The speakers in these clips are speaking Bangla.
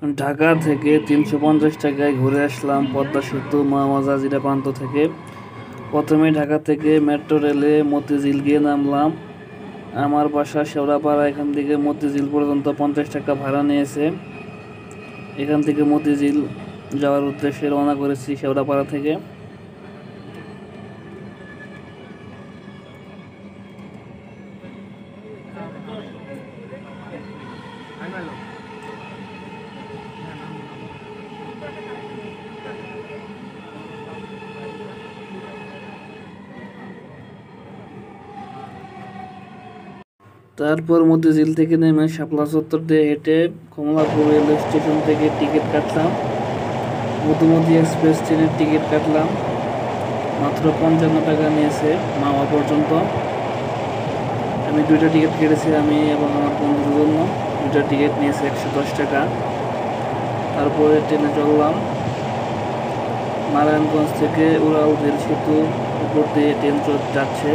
ঢাকা থেকে ৩৫০ টাকায় ঘুরে আসলাম পদ্মা সেতু মহামা জাজিরা প্রান্ত থেকে। প্রথমে ঢাকা থেকে মেট্রো রেলে মতিঝিল গিয়ে নামলাম। আমার বাসা শেওড়াপাড়া, এখান থেকে মতিঝিল পর্যন্ত 50 টাকা ভাড়া নিয়েছে। এখান থেকে মতিঝিল যাওয়ার উদ্দেশ্যে রওনা করেছি শেওড়াপাড়া থেকে। তারপর মতিঝিল থেকে নেমে শাপলা চত্বর দিয়ে হেঁটে কমলাপুর রেলওয়ে স্টেশন থেকে টিকিট কাটলাম। মধুমতি এক্সপ্রেস ট্রেনের টিকিট কাটলাম, মাত্র 55 টাকা নিয়েছে মাওয়া পর্যন্ত। আমি দুইটা টিকিট কেটেছি, আমি এবং আমার বন্ধুর জন্য। দুইটা টিকিট নিয়েছে 110 টাকা। তারপরে ট্রেনে চললাম। নারায়ণগঞ্জ থেকে উড়াল রেল সেতু উপর দিয়ে ট্রেন যাচ্ছে,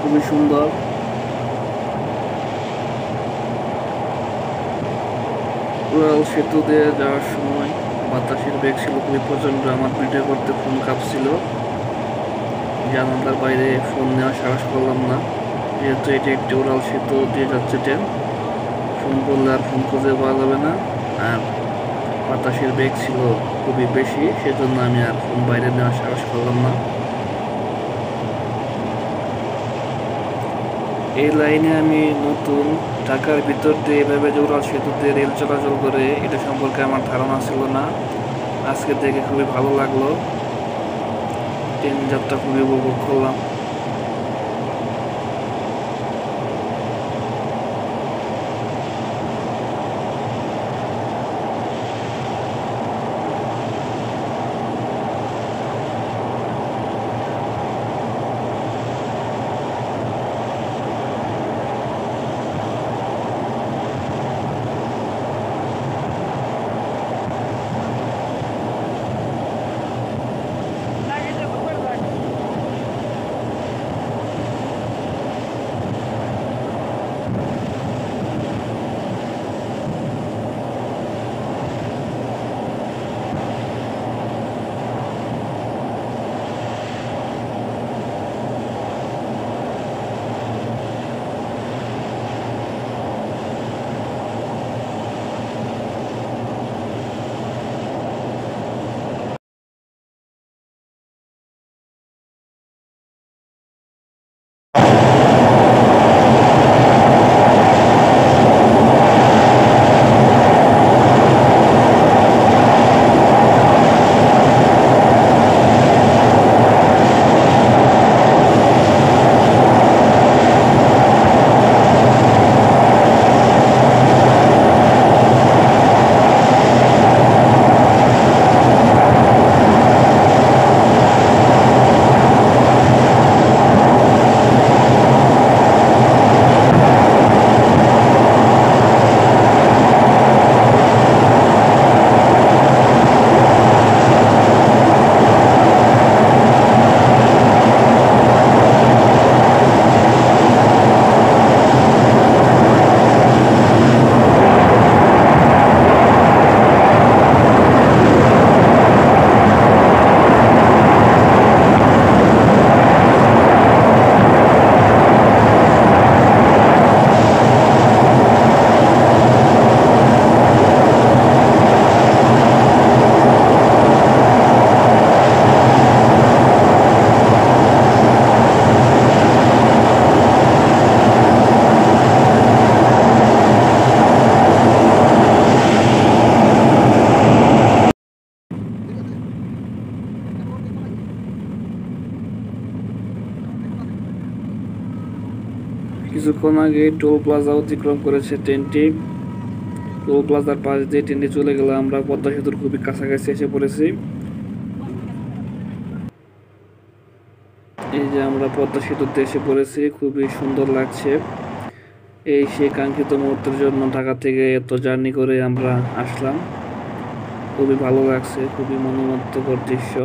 খুবই সুন্দর। উড়াল সেতু দিয়ে যাওয়ার সময় বাতাসের বেগ ছিল খুবই প্রচন্ড। আমার ভিডিও করতে ফোন কাঁপছিল, জানালার বাইরে ফোন নেওয়ার সাহস করলাম না, যেহেতু এটি একটি উড়াল সেতু দিয়ে যাচ্ছে ট্রেন। ফোন করলে আর ফোন খুঁজে পাওয়া যাবে না, আর বাতাসের বেগ ছিল খুবই বেশি, সেজন্য আমি আর ফোন বাইরে নেওয়ার সাহস করলাম না। এই লাইনে আমি নতুন, ঢাকার ভিতর দিয়ে এভাবে যে উড়াল সেতুতে রেল চলাচল করে এটা সম্পর্কে আমার ধারণা ছিল না। আজকে দেখে খুবই ভালো লাগলো, ট্রেন যাত্রা খুবই উপভোগ করলাম। কিছুক্ষণ আগে টোল প্লাজা অতিক্রম করেছে ট্রেনটি। টোল প্লাজার পাশ দিয়ে ট্রেনটি চলে গেল, আমরা পদ্মা সেতুর খুবই কাছাকাছি এসে পড়েছি। এই যে আমরা পদ্মা সেতুতে এসে পড়েছি, খুবই সুন্দর লাগছে। এই সেই কাঙ্ক্ষিত মুহূর্তের জন্য ঢাকা থেকে এত জার্নি করে আমরা আসলাম, খুবই ভালো লাগছে, খুবই মনোমুগ্ধকর দৃশ্য।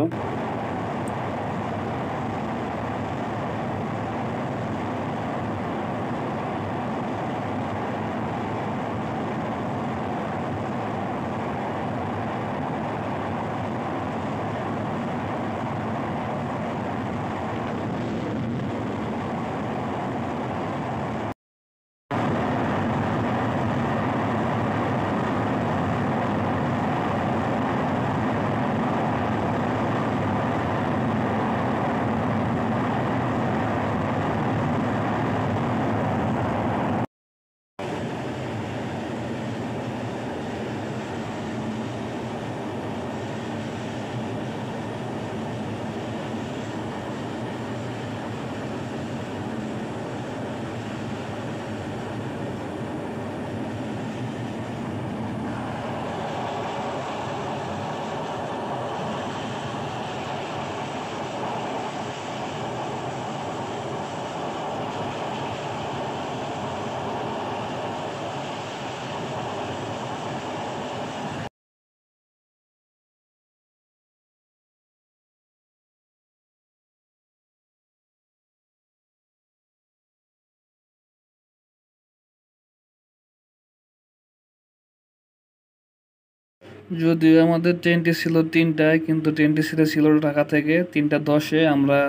যদিও আমাদের ট্রেনটি ছিল 3টায়, কিন্তু ট্রেনটি ছিল ঢাকা থেকে 3টা 10-এ। আমরা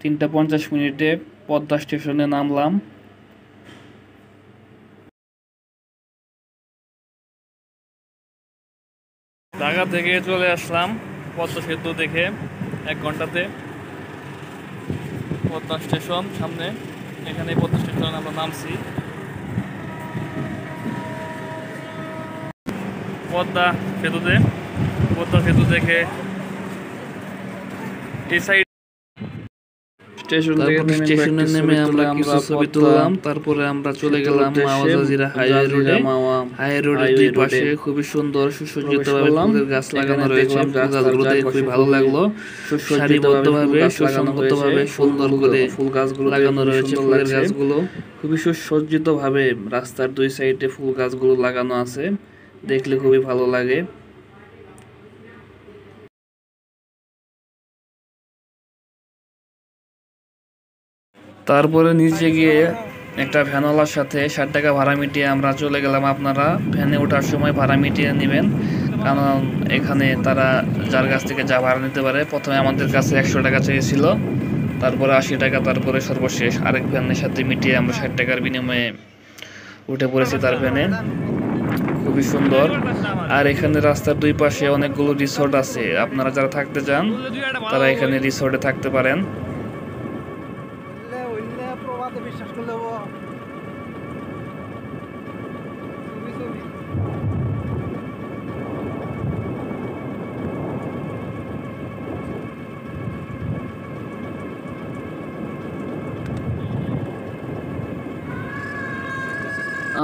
3টা 50 মিনিটে পদ্মা স্টেশনে নামলাম। ঢাকা থেকে চলে আসলাম পদ্মা সেতু দেখে 1 ঘন্টাতে। পদ্মা স্টেশন সামনে, এখানে পদ্মা স্টেশন আমরা নামছি। পদ্মা সেতু দেখে এই সাইড স্টেশনে নেমে আমরা কিছু ছবি তুললাম। তারপরে আমরা চলে গেলাম মাওয়া হাই রোডের দুই পাশে খুবই সুন্দর সুসজ্জিতভাবে ফুলের গাছ লাগানো রয়েছে। ফুল গাছগুলো দেখে খুবই ভালো লাগলো। সারিবদ্ধভাবে সুসংগতভাবে সুন্দর করে ফুল গাছগুলো লাগানো রয়েছে। ফুলের গাছগুলো খুবই সুসজ্জিতভাবে রাস্তার দুই সাইডে ফুল গাছগুলো লাগানো আছে, দেখলে খুবই ভালো লাগে। তারপরে নিচে গিয়ে একটা ভ্যানওয়ালার সাথে 60 টাকা ভাড়া মিটিয়ে আমরা চলে গেলাম। আপনারা ভ্যানে ওঠার সময় ভাড়া মিটিয়ে নেবেন, কারণ এখানে তারা যার কাছ থেকে যা ভাড়া নিতে পারে। প্রথমে আমাদের কাছে 100 টাকা চেয়েছিল, তারপরে 80 টাকা, তারপরে সর্বশেষ আরেক ভ্যানের সাথে মিটিয়ে আমরা 60 টাকার বিনিময়ে উঠে পড়েছি তার ভ্যানে। খুবই সুন্দর। আর এখানে রাস্তার দুই পাশে অনেকগুলো রিসোর্ট আছে, আপনারা যারা থাকতে চান তারা এখানে রিসোর্টে থাকতে পারেন। বিশ্বাস করলে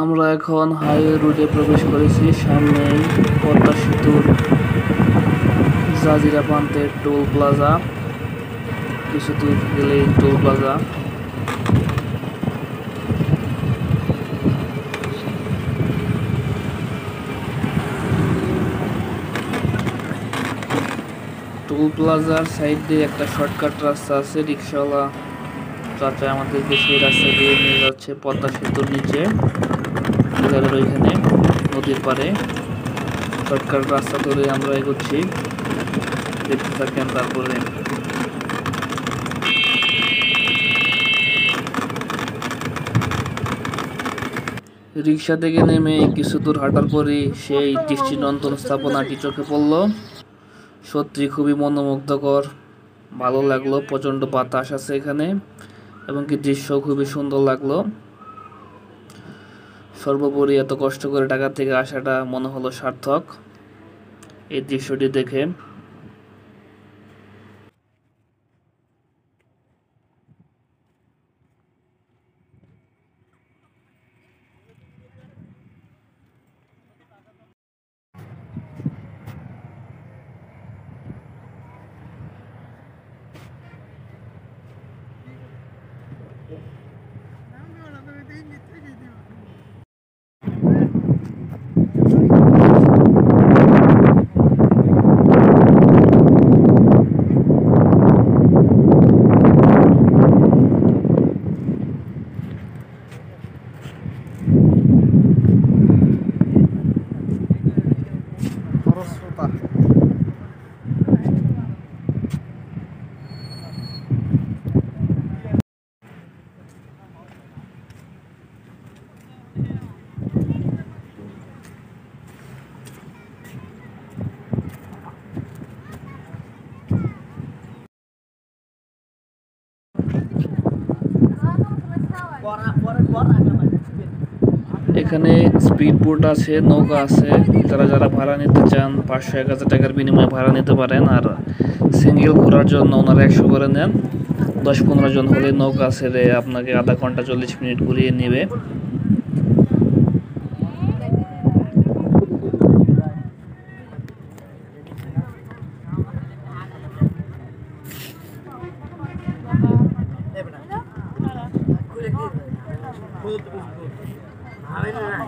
আমরা এখন হাইওয়ে রোডে প্রবেশ করেছি। সামনেই পদ্মা সেতুর জাজিরা প্রান্তের টোল প্লাজা, কিছু দূর গেলেই টোল প্লাজা। টোল প্লাজার সাইড দিয়ে একটা শর্টকাট রাস্তা আছে। রিক্সাওয়ালা চাচা আমাদেরকে সেই রাস্তা দিয়ে নিয়ে যাচ্ছে পদ্মা সেতুর নিচে, ওইখানে নদীর পাড়ে। শর্টকাট রাস্তা ধরে আমরা এগোচ্ছি, দেখতে থাকেন। তারপরে রিক্সা থেকে নেমে কিছু দূর হাঁটার পরই সেই দৃষ্টিনন্দন স্থাপনাটি চোখে পড়ল। সত্যি খুবই মনোমুগ্ধকর, ভালো লাগলো। প্রচণ্ড বাতাস আছে এখানে, এবং কি দৃশ্য খুবই সুন্দর লাগলো। সর্বোপরি এত কষ্ট করে ঢাকা থেকে আসাটা মনে হলো সার্থক এই দৃশ্যটি দেখে। এখানে স্পিড বোট আছে, নৌকা আছে। যারা ভাড়া নিতে চান 500-1000 টাকার বিনিময়ে ভাড়া নিতে পারেন। আর সিঙ্গেল ঘোরার জন্য ওনারা 100 করে নেন। 10-15 জন হলে নৌকা ছেড়ে আপনাকে আধা ঘন্টা 40 মিনিট ঘুরিয়ে নেবে।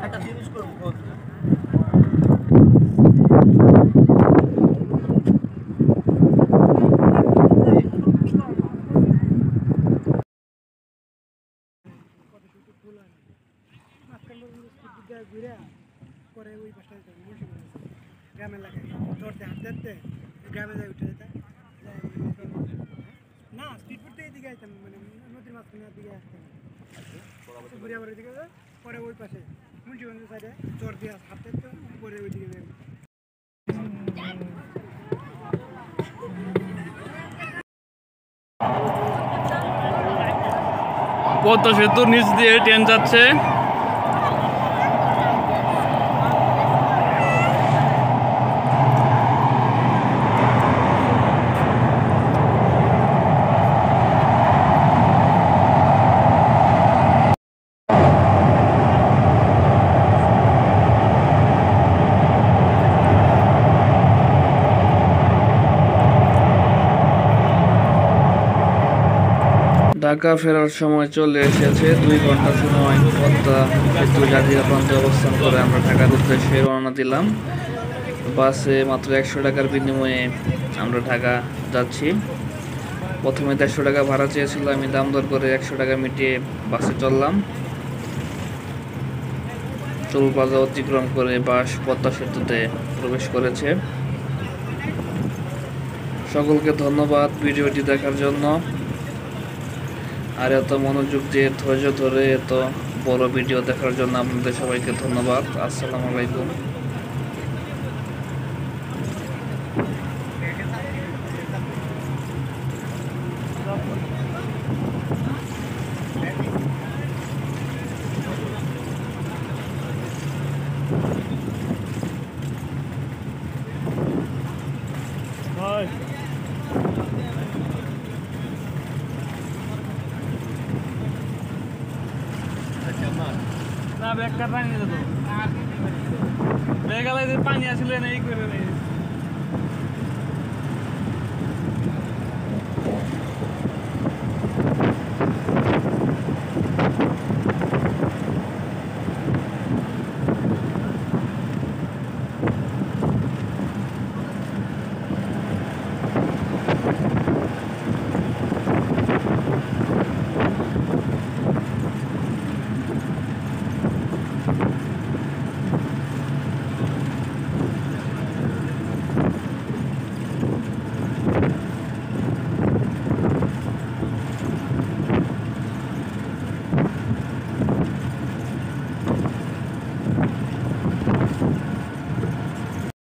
একটা জিনিস করবো। ঘুরে পরে ওই পাশটায় গ্রামে লাগে ধরতে হাঁটতে হাঁটতে গ্রামে যাই উঠে যেতাম না স্ট্রিট ফুড থেকে এদিকে আসতাম মানে নদীর মাঝখানের দিকে আসতাম ঘুরে আবার ওইদিকে পরে ওই পাশে মুন্সিগঞ্জের সাইডে চর দিয়ে হাঁটতে হাঁটতে পরে ওইদিকে যাই পদ্মা সেতুর নিচ দিয়ে ট্রেন যাচ্ছে। ঢাকা ফেরার সময় চলে এসেছে, 2 ঘন্টা সময় পদ্মা সেতু জাজিরা প্রান্তে অবস্থান করে আমরা ঢাকার উদ্দেশ্যে রওনা দিলাম। বাসে মাত্র 100 টাকার বিনিময়ে আমরা ঢাকা যাচ্ছি। প্রথমে 150 টাকা ভাড়া চেয়েছিল, আমি দাম দর করে 100 টাকা মিটিয়ে বাসে চললাম। টোল প্লাজা অতিক্রম করে বাস পদ্মা সেতুতে প্রবেশ করেছে। সকলকে ধন্যবাদ ভিডিওটি দেখার জন্য, আর এত মনোযোগ দিয়ে ধৈর্য ধরে এত বড় ভিডিও দেখার জন্য আপনাদের সবাইকে ধন্যবাদ। আসসালামু আলাইকুম। না ব্যাগটা পানি দিত, ব্যাগ আলাই পানি আসলে না এই করে